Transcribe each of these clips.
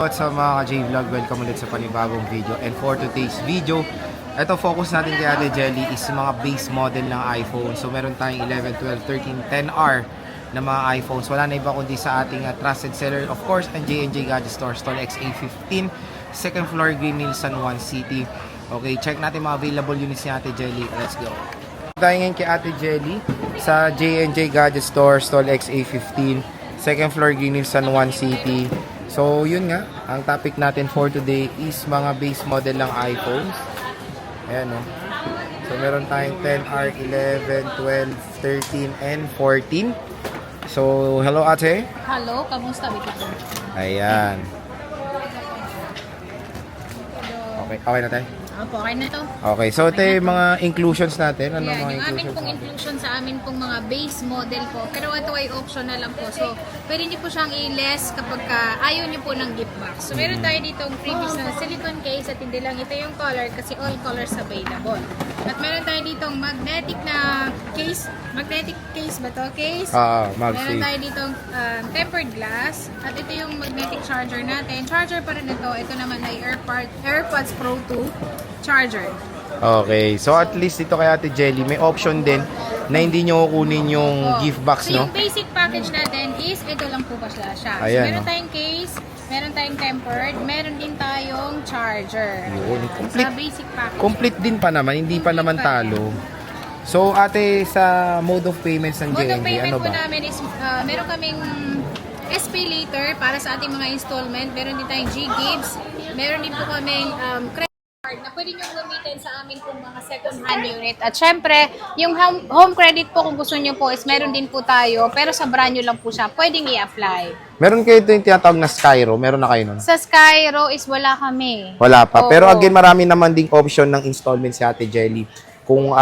What's up mga ka-J-Vlog? Welcome ulit sa panibagong video. And for today's video, ito focus natin kay Ate Jelly is mga base model ng iPhone. So meron tayong 11, 12, 13, 10R na mga iPhones. Wala na iba kundi sa ating trusted seller, of course, ang J&J Gadget Store, Stall XA15, second floor, Green Hills, San Juan City. Okay, check natin mga available units ni Ate Jelly. Let's go. Tayo ngayon kay Ate Jelly sa J&J Gadget Store, Stall XA15, second floor, Green Hills, San Juan City. So, yun nga, ang topic natin for today is mga base model ng iPhones. Ayan, no? So, meron tayong 10R, 11, 12, 13, and 14. So, hello ate. Hello, kamusta? Ayan. Okay, okay na tayo? Opo, okay na to. Okay, so ito yung mga inclusions natin. Ano Yan, mga yung amin inclusions pong natin? inclusion sa amin pong mga base model po. Pero ito ay optional lang po. So, pwede niyo po siyang i-less kapag ayaw niyo po ng gift box. So, meron tayo ditong previous na silicone case at hindi lang ito yung color kasi all colors available. At meron tayo ditong magnetic na case. Magnetic case ba to? Case? Meron tayo ditong tempered glass. At ito yung magnetic charger natin. Charger pa rin ito. Ito naman ay AirPods Pro 2 charger. Okay, so at least ito kay Ate Jelly, may option din na hindi nyo kukunin yung gift box, so, no? yung basic package natin is ito lang po ba siya. Ayan, so, meron no? tayong case, meron tayong tempered, meron din tayong charger. Yun, Sa basic package. complete din pa naman, hindi pa naman talo. So ate, sa mode of payments ng Mode J&J, of payment ano po ba? namin is, meron kaming SPay later para sa ating mga installment. Meron din tayong G-Gives. Meron din po kaming credit card na pwede nyo gamitin sa amin kung mga second-hand unit. At syempre, yung home credit po kung gusto nyo po is meron din po tayo. Pero sa brand new lang po siya. Pwedeng i-apply. Meron kayo ito yung tinatawag na Skyro, meron na kayo nun? Sa Skyro is wala kami. Wala pa. Oo. Pero again, marami naman ding option ng installment si Ate Jelly. Kung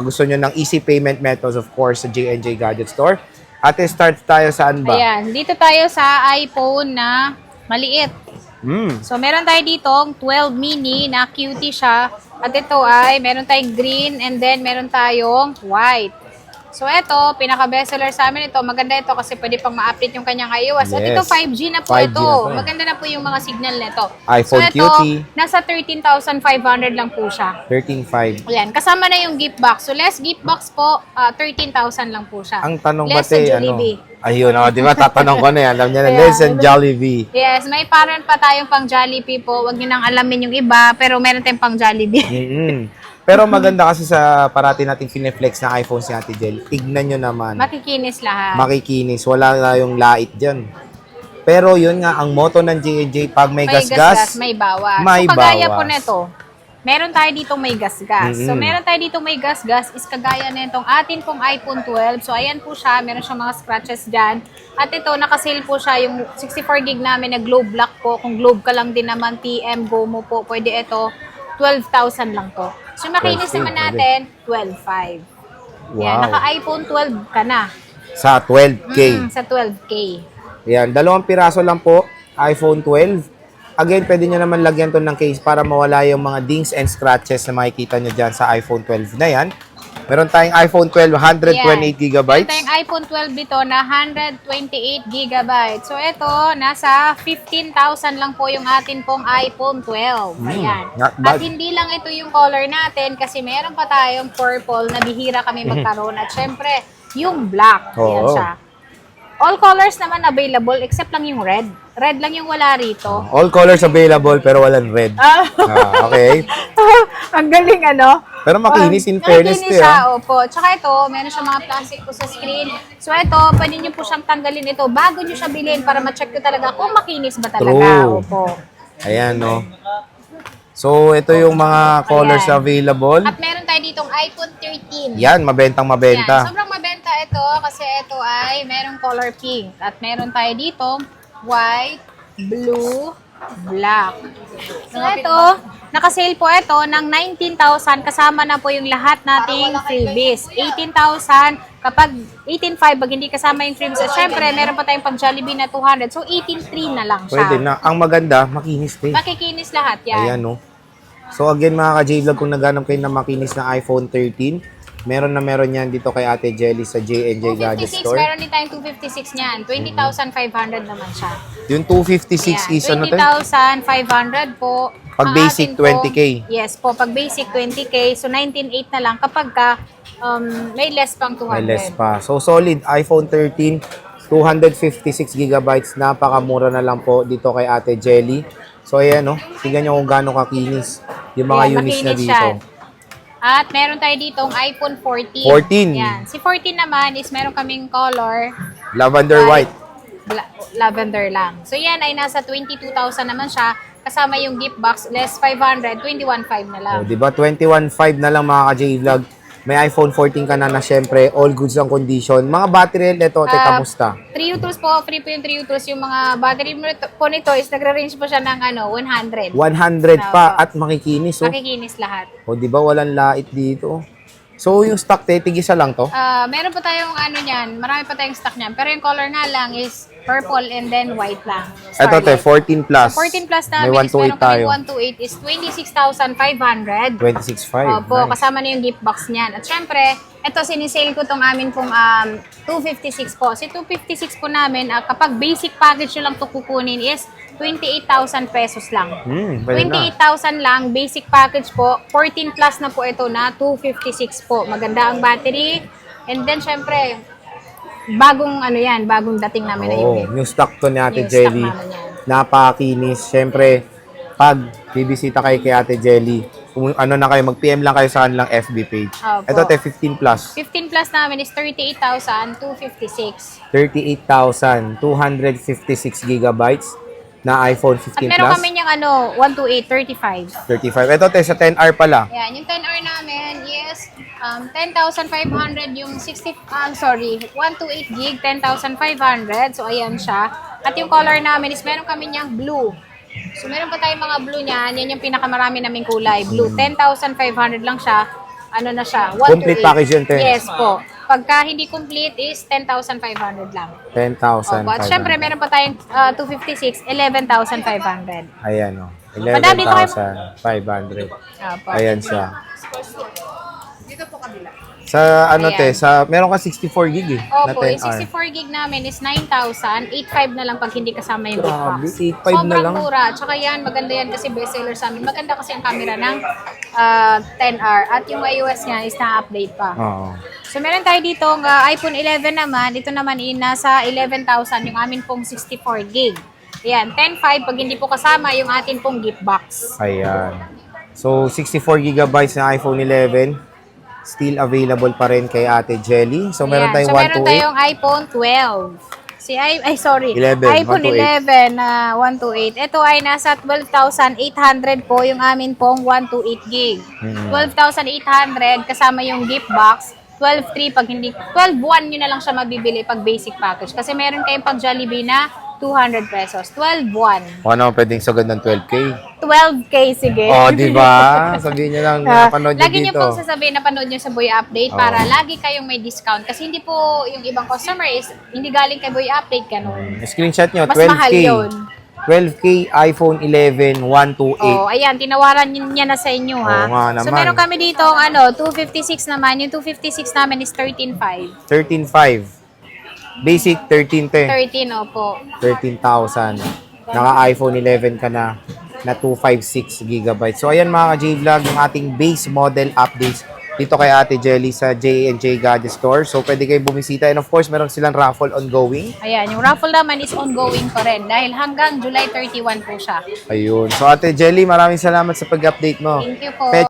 gusto nyo ng easy payment methods, of course, sa J&J Gadget Store. Ate, start tayo saan ba? Ayan, dito tayo sa iPhone na maliit. So, meron tayo ditong 12 mini na cutie siya. At ito ay, meron tayong green and then meron tayong white. So, ito, pinaka-bestseller sa amin ito. Maganda ito kasi pwede pang ma-update yung kanyang iOS. At ito, 5G na po 5G ito. na to. Maganda na po yung mga signal nito. iPhone so, ito, cutie. nasa 13,500 lang po siya. 13.5. Ayan, kasama na yung gift box. So, less gift box po, 13,000 lang po siya. Ang tanong ba, Less sa te, ano? Jollibee. Ayun, di ba? Tatanong ko na yan. Alam niya na, Kaya, less than Jollibee. Yes, may parang pa tayong pang Jollibee po. Huwag niyo nang alamin yung iba, pero meron tayong pang Jollibee. Pero maganda kasi sa parati nating fineflex na iPhone si Ate Jelly. Tignan nyo naman. Makikinis lahat. Makikinis. Wala na yung lait dyan. Pero yun nga, ang motto ng J&J, pag may gasgas, may bawas. may so, kagaya bawas. po nito, meron tayo dito may gasgas. So, meron tayo dito may gasgas is kagaya nitong atin pong iPhone 12. So, ayan po siya. Meron siyang mga scratches dyan. At ito, nakasale po siya yung 64 gig namin na Globe Black po. Kung Globe ka lang din naman, TM, Go mo po, pwede ito. 12,000 lang to. So, makinis 12K, naman natin, 12,500. Wow. Yan, naka-iPhone 12 ka na. Sa 12K. Sa 12K. Yan, 2 piraso lang po, iPhone 12. Again, pwede nyo naman lagyan to ng case para mawala yung mga dings and scratches na makikita nyo dyan sa iPhone 12 na yan. Meron tayong iPhone 12, 128 GB. Meron tayong iPhone 12 dito na 128 GB. So, ito, nasa 15,000 lang po yung atin pong iPhone 12. Ayan. not At bad. hindi lang ito yung color natin kasi meron pa tayong purple na bihira kami magkaroon. At syempre, yung black. Ayan Oo. siya. All colors naman available except lang yung red. Red lang yung wala rito. All colors available pero walang red. Okay. Ang galing ano? Pero makinis in fairness Makikinis to, siya, opo. Tsaka ito, meron siyang mga plastic po sa screen. So ito, pwede nyo po siyang tanggalin ito bago nyo siya bilhin para ma-check ko talaga kung makinis ba talaga. True. Opo. Ayan, no. So, ito yung mga colors Ayan. available. At meron tayo ditong iPhone 13. Yan, mabentang Yan, mabenta. sobrang mabenta ito kasi ito ay merong color pink. At meron tayo ditong white, blue, black. So ito, nakasale po ito ng 19,000 kasama na po yung lahat nating freebies. 18,000 kapag 18,500 pag hindi kasama yung freebies. At syempre, meron pa tayong pang Jollibee na 200. So 18,300 na lang siya. Pwede na. Ang maganda, makinis din. Makikinis lahat yan. Ayan, no. So, again, mga ka-J-Vlog, kung naghanap kayo ng makinis na iPhone 13, Meron yan dito kay Ate Jelly sa J&J Gadget 256, Store. meron din tayong 256 niyan. 20,500 naman siya. Yung 256 is ano to? 20,500 po. Pag Ang basic, atin po, 20K. Yes po, pag basic 20K. So 19,800 na lang kapag ka may less pang 200. May less pa. So, solid iPhone 13, 256 gigabytes. Napakamura na lang po dito kay Ate Jelly. So, ayan, no? Tingnan nyo kung gaano kakinis yung mga Ayan, units na makinis dito. siya. At meron tayo ditong iPhone 14. 14. Yan. Si 14 naman is meron kaming color Lavender white. lavender lang. So yan ay nasa 22,000 naman siya. Kasama yung gift box, less 500, 21,500 na lang. O, diba? 21.5 na lang mga ka-J-Vlog. May iPhone 14 ka na syempre, all goods ang condition. Mga battery health, ito, te, kamusta? 3 utils po, free po yung 3 utils. Yung mga battery po nito is nagre-range po siya ng 100. 100 pa at makikinis, oh. Makikinis lahat. O, diba? Walang lait dito. So, yung stock, te, tig-isa lang to? Meron pa tayong niyan, marami pa tayong stock niyan. Pero yung color nga lang is purple and then white lang. Ito, te, 14 plus. 14 plus May namin is 128 meron kami tayo. 128 is 26,500. 26.5. Opo, Nice. kasama na yung gift box niyan. At syempre, ito sinisale ko tong amin pong 256 po. Si 256 po namin, kapag basic package nyo lang ito kukunin is 28,000 pesos lang. Pwede na. 28,000 lang, basic package po. 14 plus na po ito na 256 po. Maganda ang battery. And then, syempre, bagong bagong dating namin na yung Oo, new stock to ni Ate New stock Jelly. namin yan. Napakinis. Syempre, pag bibisita kayo kay Ate Jelly, kung ano na kayo, mag-PM lang kayo sa kanilang FB page. Opo. Ito, te, 15 plus. 15 plus namin is 38,256. 38,256 gigabytes na iPhone 15 At meron plus. kami yung 128, 35. 35. Ito, te, sa 10R pala. Yan, yung 10R namin is 10,500 yung 128 gig, 10,500. So, ayan siya. At yung color namin is meron kami niyang blue. So, meron pa tayong mga blue niyan. Yan yung pinakamarami naming kulay. Blue, 10,500 lang siya. Ano na siya? 128. Complete package yun, te. Yes po. Pagka hindi complete is 10,500 lang. 10,500. Opo. At syempre, meron pa tayong 256, 11,500. Ayan, o. Madam, dito kayo. 11,500. Opo. Ayan siya. Sa ano, Ayan. te, meron ka 64 gig eh, na Opo, yung 10R. 64 gig namin is 9,000, 8,500 na lang pag hindi kasama yung gift Grabe, box. 8,500 na Sobrang lang. mura. Tsaka yan, maganda yan kasi bestseller sa amin. Maganda kasi ang camera ng 10R. At yung iOS niya is na-update pa. Oo. So, meron tayo dito ng iPhone 11 naman. Ito naman nasa 11,000 yung amin pong 64 gig. Ayan, 10,500 pag hindi po kasama yung atin pong gift box. Ayan. So, 64 gigabytes na iPhone 11. Still available pa rin kay Ate Jelly. So, meron Ayan. tayong So, meron 128. tayong iPhone 12. Sorry. 11, iPhone 11 na 128. Ito ay nasa 12,800 po yung amin pong 128 gig. 12,800 kasama yung gift box. 12,300 pag hindi, 12,100 nyo na lang siya mabibili pag basic package. Kasi meron kayong pag Jollibee na 200 pesos. 12,100. O ano, pwedeng sagad ng 12K. 12K, sige. O, di ba? Sabihin nyo lang, napanood nyo Lagi nyo dito. pong sasabihin na panood nyo sa Boy Update para lagi kayong may discount. Kasi hindi po yung ibang customer is hindi galing kay Boy Update, ganun. Screenshot nyo, Mas 12K. mahal yun. 12K iPhone 11 128. Oh, ayan, tinawaran niya na sa inyo, ha? Oo nga naman. So, meron kami dito, 256 naman. Yung 256 namin is 13,500. 13.5. Basic 13 te. 13, opo. 13,000. Naka iPhone 11 ka na 256 gigabytes. So ayan mga ka-J-Vlog, yung ating base model updates dito kay Ate Jelly sa J&J Gadget Store. So pwede kayo bumisita and of course meron silang raffle ongoing. Ayan, yung raffle naman is ongoing pa rin dahil hanggang July 31 po siya. Ayun. So Ate Jelly, maraming salamat sa pag-update mo. Thank you po.